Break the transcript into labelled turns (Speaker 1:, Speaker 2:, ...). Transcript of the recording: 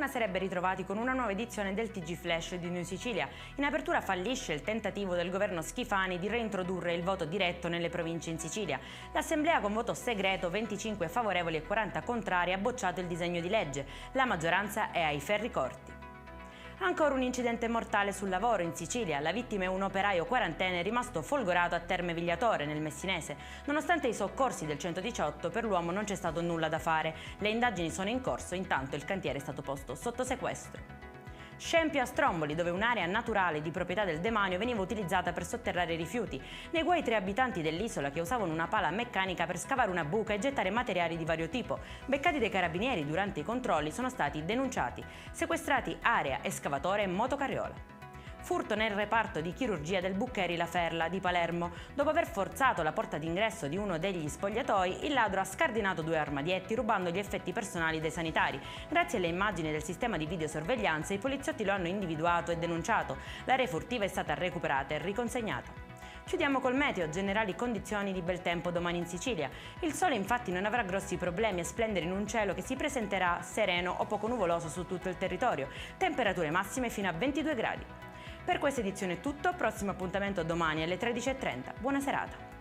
Speaker 1: sarebbe ritrovati con una nuova edizione del TG Flash di New Sicilia. In apertura fallisce il tentativo del governo Schifani di reintrodurre il voto diretto nelle province in Sicilia. L'Assemblea con voto segreto, 25 favorevoli e 40 contrari, ha bocciato il disegno di legge. La maggioranza è ai ferri corti. Ancora un incidente mortale sul lavoro in Sicilia. La vittima è un operaio quarantenne rimasto folgorato a Terme Vigliatore, nel Messinese. Nonostante i soccorsi del 118, per l'uomo non c'è stato nulla da fare. Le indagini sono in corso, intanto il cantiere è stato posto sotto sequestro. Scempio a Stromboli, dove un'area naturale di proprietà del demanio veniva utilizzata per sotterrare i rifiuti. Nei guai 3 abitanti dell'isola che usavano una pala meccanica per scavare una buca e gettare materiali di vario tipo. Beccati dai carabinieri durante i controlli, sono stati denunciati. Sequestrati area, escavatore e motocarriola. Furto nel reparto di chirurgia del Buccheri La Ferla di Palermo. Dopo aver forzato la porta d'ingresso di uno degli spogliatoi, il ladro ha scardinato 2 armadietti rubando gli effetti personali dei sanitari. Grazie alle immagini del sistema di videosorveglianza, i poliziotti lo hanno individuato e denunciato. L'area furtiva è stata recuperata e riconsegnata. Chiudiamo col meteo, generali condizioni di bel tempo domani in Sicilia. Il sole infatti non avrà grossi problemi a splendere in un cielo che si presenterà sereno o poco nuvoloso su tutto il territorio. Temperature massime fino a 22 gradi. Per questa edizione è tutto, prossimo appuntamento domani alle 13:30. Buona serata!